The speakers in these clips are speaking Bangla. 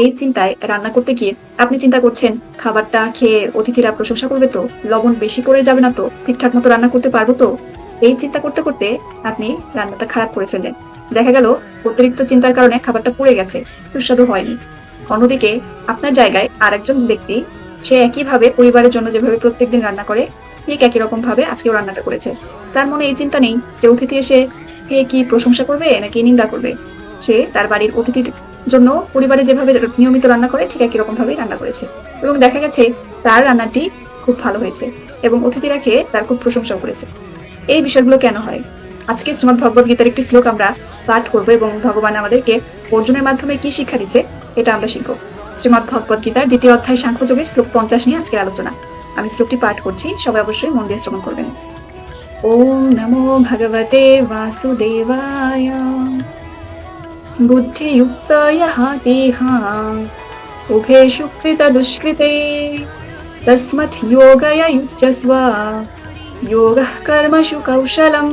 এই চিন্তায় রান্না করতে গিয়ে আপনি চিন্তা করছেন খাবারটা খেয়ে অতিথিরা প্রশংসা করবে তো, লবণ বেশি করে যাবে না তো, ঠিকঠাক মতো রান্না করতে পারবো তো। এই চিন্তা করতে করতে আপনি রান্নাটা খারাপ করে ফেললেন। দেখা গেল অতিরিক্ত চিন্তার কারণে খাবারটা পুড়ে গেছে, সুস্বাদু হয়নি। অন্যদিকে আপনার জায়গায় আরেকজন ব্যক্তি, সে একইভাবে পরিবারের জন্য যেভাবে প্রত্যেকদিন রান্না করে, ঠিক একই রকম ভাবে আজকেও রান্নাটা করেছে। তার মনে এই চিন্তা নেই যে অতিথি এসে কে কি প্রশংসা করবে নাকি নিন্দা করবে। সে তার বাড়ির অতিথির জন্য পরিবারে যেভাবে নিয়মিত রান্না করে ঠিক একই রকম ভাবেই রান্না করেছে, এবং দেখা গেছে তার রান্নাটি খুব ভালো হয়েছে এবং অতিথিরা খেয়ে তার খুব প্রশংসাও করেছে। এই বিষয়গুলো কেন হয়? আজকে শ্রীমদ্ ভগবদ গীতার একটি শ্লোক আমরা পাঠ করবো এবং ভগবান আমাদেরকে অর্জুনের মাধ্যমে কি শিক্ষা দিচ্ছে এটা আমরা শিখবো। শ্রীমদ্ ভগবদ গীতার 2য় অধ্যায় সাংখ্যযোগের শ্লোক 50 নিয়ে আজকের আলোচনা। আমি শ্লোকটি পাঠ করছি, সবাই অবশ্যই মন দিয়ে শ্রবণ করবেন। ওম নমো ভগবতে বাসুদেবায় বুদ্ধিযুক্তায় দেহাং উভয়েষু কৃত দুষ্কৃতে তস্মাৎ যোগায় যুজ্যস্ব যোগঃ কর্মসু কৌশলম।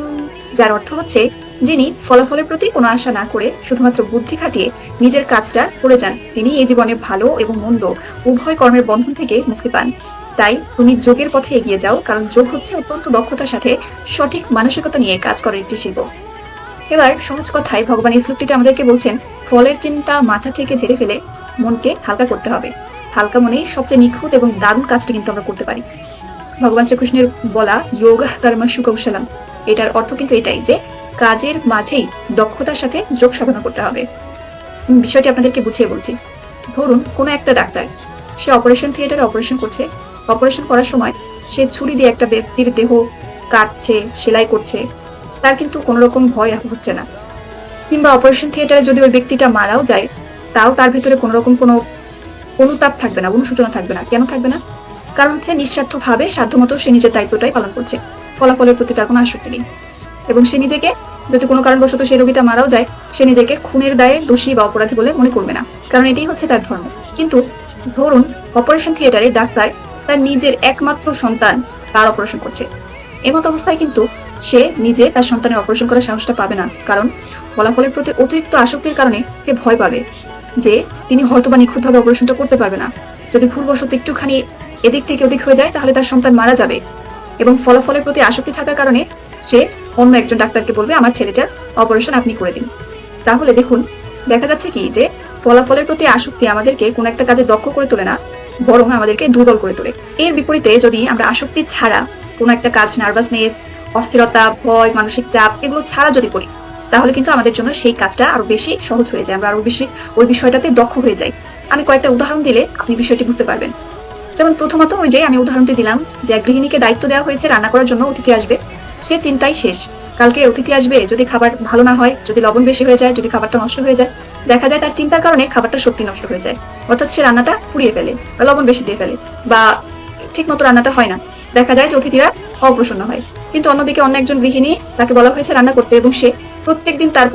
যার অর্থ হচ্ছে, যিনি ফলাফলের প্রতি কোনো আশা না করে শুধুমাত্র বুদ্ধি খাটিয়ে নিজের কাজটা করে যান, তিনি এই জীবনে ভালো এবং মন্দ উভয় কর্মের বন্ধন থেকে মুক্তি পান। তাই তুমি যোগের পথে এগিয়ে যাও, কারণ যোগ হচ্ছে অত্যন্ত দক্ষতার সাথে সঠিক মানসিকতা নিয়ে কাজ করার একটি শিল্প। এবার সহজ কথায় ভগবান এই শ্লোকটিতে আমাদেরকে বলছেন, ফলের চিন্তা মাথা থেকে ঝেড়ে ফেলে মনকে হালকা করতে হবে। হালকা মনেই সবচেয়ে নিখুঁত এবং দারুণ কাজটা কিন্তু আমরা করতে পারি। ভগবান শ্রীকৃষ্ণের বলা যোগঃ কর্মসু কৌশলম, এটার অর্থ কিন্তু এটাই যে কাজের মাঝেই দক্ষতার সাথে যোগ সাধনা করতে হবে। বিষয়টি আপনাদেরকে বুঝিয়ে বলছি। ধরুন কোনো একটা ডাক্তার, সে অপারেশন থিয়েটারে অপারেশন করছে। অপারেশন করার সময় সে ছুরি দিয়ে একটা ব্যক্তির দেহ কাটছে, সেলাই করছে, তার কিন্তু কোনো রকম ভয় হচ্ছে না। কিংবা অপারেশন থিয়েটারে যদি ওই ব্যক্তিটা মারাও যায়, তাও তার ভিতরে কোনো রকম কোনো অনুতাপ থাকবে না, অনুশোচনা থাকবে না। কেন থাকবে না? কারণ হচ্ছে নিঃস্বার্থ ভাবে সাধ্যমতো সে নিজের দায়িত্বটাই পালন করছে, ফলাফলের প্রতি তার কোনো আসক্তি নেই। এবং সে নিজেকে, যদি কোনো কারণবশত সেই রোগীটা মারাও যায়, সে নিজেকে খুনের দায়ে দোষী বা অপরাধী বলে মনে করবে না, কারণ এটাই হচ্ছে তার ধর্ম। কিন্তু ধরুন অপারেশন থিয়েটারে ডাক্তার তার নিজের একমাত্র সন্তান তার অপারেশন করছে, এমত অবস্থায় কিন্তু সে নিজে তার সন্তানের অপারেশন করার সাহসটা পাবে না, কারণ ফলাফলের প্রতি অতিরিক্ত আসক্তির কারণে সে ভয় পাবে যে তিনি হয়তোবা নিখুঁতভাবে অপারেশনটা করতে পারবে না। যদি ভুলবশত একটুখানি এদিক থেকে ওদিক হয়ে যায়, তাহলে তার সন্তান মারা যাবে। এবং ফলাফলের প্রতি আসক্তি থাকার কারণে সে অন্য একজন ডাক্তারকে বলবে, আমার ছেলেটার অপারেশন আপনি করে দিন। তাহলে দেখুন, দেখা যাচ্ছে কি যে ফলাফলের প্রতি আসক্তি আমাদেরকে কোনো একটা কাজে দক্ষ করে তোলে না, বরং আমাদেরকে দুর্বল করে তোলে। এর বিপরীতে যদি আমরা আসক্তি ছাড়া কোনো একটা কাজ, নার্ভাসনেস, অস্থিরতা, ভয়, মানসিক চাপ এগুলো ছাড়া যদি করি, তাহলে কিন্তু আমাদের জন্য সেই কাজটা আরো বেশি সহজ হয়ে যায়, আমরা আরো বেশি ওই বিষয়টাতে দক্ষ হয়ে যাই। আমি কয়েকটা উদাহরণ দিলে আপনি বিষয়টি বুঝতে পারবেন। যেমন প্রথমত ওই যে আমি উদাহরণটি দিলাম যে এক গৃহিণীকে দায়িত্ব দেওয়া হয়েছে রান্না করার জন্য, অতিথি আসবে, সে চিন্তাই শেষ। কালকে অতিথি আসবে, যদি খাবার ভালো না হয়, যদি লবণ বেশি হয়ে যায়, যদি খাবারটা নষ্ট হয়ে যায়, দেখা যায় তার চিন্তার কারণে খাবারটা সত্যি নষ্ট হয়ে যায়, অর্থাৎ সে রান্নাটা পুড়িয়ে ফেলে বা লবণ বেশি দিয়ে ফেলে বা ঠিক মতো রান্নাটা হয় না, দেখা যায় যে অতিথিরা অপ্রসন্ন হয়। কিন্তু অন্যদিকে অন্য একজন গৃহিণী, তাকে বলা হয়েছে রান্না করতে, এবং সে প্রত্যেকদিন তার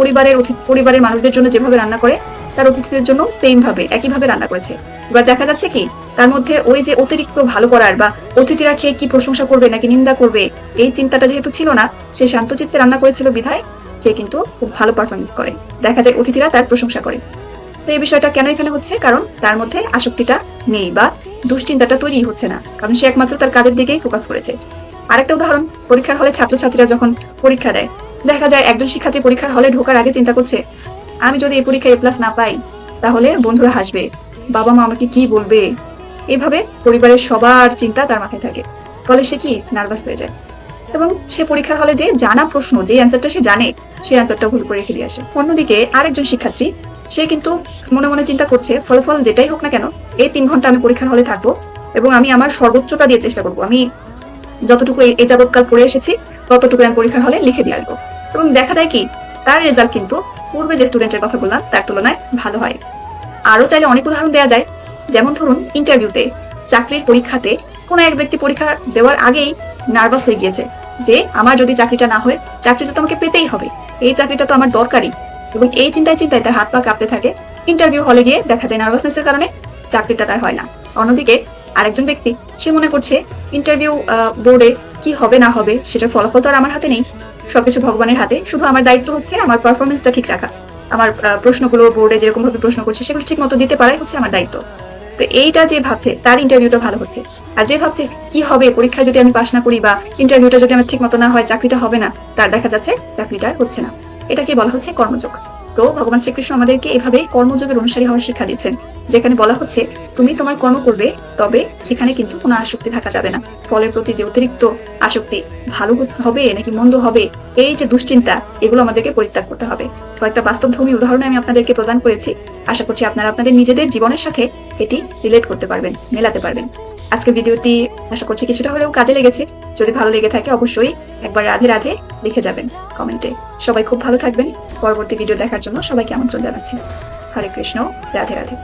পরিবারের মানুষদের জন্য যেভাবে রান্না করে, তার অতিথিদের জন্য সেম ভাবে একইভাবে রান্না করেছে। এবার দেখা যাচ্ছে কি তার মধ্যে ওই যে অতিরিক্ত ভালো করার বা অতিথিরা খেয়ে কি প্রশংসা করবে নাকি নিন্দা করবে, এই চিন্তাটা যেহেতু ছিল না, সে শান্তচিত্তে রান্না করেছিল বিধায় সে কিন্তু খুব ভালো পারফরমেন্স করে, দেখা যায় অতিথিরা তার প্রশংসা করে। তো এই বিষয়টা কেন এখানে হচ্ছে? কারণ তার মধ্যে আসক্তিটা নেই বা দুশ্চিন্তাটা তৈরি হচ্ছে না, কারণ সে একমাত্র তার কাজের দিকেই ফোকাস করেছে। আরেকটা উদাহরণ, পরীক্ষার হলে ছাত্রছাত্রীরা যখন পরীক্ষা দেয়, দেখা যায় একজন শিক্ষার্থী পরীক্ষার হলে ঢোকার আগে চিন্তা করছে, আমি যদি এই পরীক্ষায় A+ না পাই, তাহলে বন্ধুরা হাসবে, বাবা মা আমাকে কি বলবে, এভাবে পরিবারের সবার চিন্তা তার মাথায় থাকে। ফলে সে কি নার্ভাস হয়ে যায় এবং সে পরীক্ষার হলে যে জানা প্রশ্ন, যে অ্যান্সারটা সে জানে, সেই অ্যান্সারটা ভুল করে রেখে দিয়ে আসে। অন্যদিকে আরেকজন শিক্ষার্থী, সে কিন্তু মনে মনে চিন্তা করছে, ফলাফল যেটাই হোক না কেন, এই 3 ঘন্টা আমি পরীক্ষার হলে থাকবো এবং আমি আমার সর্বোচ্চটা দিয়ে চেষ্টা করবো, আমি যতটুকু এই যাবৎকাল পড়ে এসেছি ততটুকু আমি পরীক্ষার হলে লিখে দিয়ে আসবো। এবং দেখা যায় কি তার রেজাল্ট কিন্তু পূর্বে যে স্টুডেন্টের কথা বললাম তার তুলনায় ভালো হয়। আরো চাইলে অনেক উদাহরণ দেওয়া যায়। যেমন ধরুন ইন্টারভিউতে, চাকরির পরীক্ষাতে কোনো এক ব্যক্তি পরীক্ষা দেওয়ার আগেই নার্ভাস হয়ে গিয়েছে যে আমার যদি চাকরিটা না হয়, চাকরিটা তো আমাকে পেতেই হবে, এই চাকরিটা তো আমার দরকারি, এবং এই চিন্তায় চিন্তায় তার হাত পা কাঁপতে থাকে। ইন্টারভিউ হলে গিয়ে দেখা যায় নার্ভাসনেসের কারণে চাকরিটা তার হয় না। অন্যদিকে আরেকজন ব্যক্তি, সে মনে করছে ইন্টারভিউ বোর্ডে কি হবে না হবে সেটার ফলাফল তো আর আমার হাতে নেই, সবকিছু ভগবানের হাতে, শুধু আমার দায়িত্ব হচ্ছে আমার পারফরমেন্সটা ঠিক রাখা। আমার প্রশ্নগুলো বোর্ডে যেরকম ভাবে প্রশ্ন করছে সেগুলো ঠিক মতো দিতে পারাই হচ্ছে আমার দায়িত্ব। তো এইটা যে ভাবছে তার ইন্টারভিউটা ভালো হচ্ছে, আর যে ভাবছে কি হবে পরীক্ষায় যদি আমি পাশ না করি বা ইন্টারভিউটা যদি আমার ঠিক মতো না হয় চাকরিটা হবে না, তার দেখা যাচ্ছে চাকরিটা হচ্ছে না। এটাকে বলা হচ্ছে কর্মযোগ। তো ভগবান শ্রীকৃষ্ণ আমাদেরকে এভাবে কর্মযোগের অনুসারী হওয়ার শিক্ষা দিচ্ছেন, যেখানে বলা হচ্ছে তুমি তোমার কর্ম করবে, তবে সেখানে কিন্তু কোনো আসক্তি থাকা যাবে না। ফলের প্রতি যে অতিরিক্ত আসক্তি, ভালো হবে নাকি মন্দ হবে, এই যে দুশ্চিন্তা, এগুলো আমাদেরকে পরিত্যাগ করতে হবে। কয়েকটা বাস্তবধর্মী উদাহরণ আমি আপনাদেরকে প্রদান করেছি, আশা করছি আপনারা আপনাদের নিজেদের জীবনের সাথে এটি রিলেট করতে পারবেন, মেলাতে পারবেন। আজকে ভিডিওটি আশা করছি কিছুটা হলেও কাজে লেগেছে। যদি ভালো লেগে থাকে অবশ্যই একবার রাধে রাধে লিখে যাবেন কমেন্টে। সবাই খুব ভালো থাকবেন। পরবর্তী ভিডিও দেখার জন্য সবাইকে আমন্ত্রণ জানাচ্ছি। হরে কৃষ্ণ, রাধে রাধে।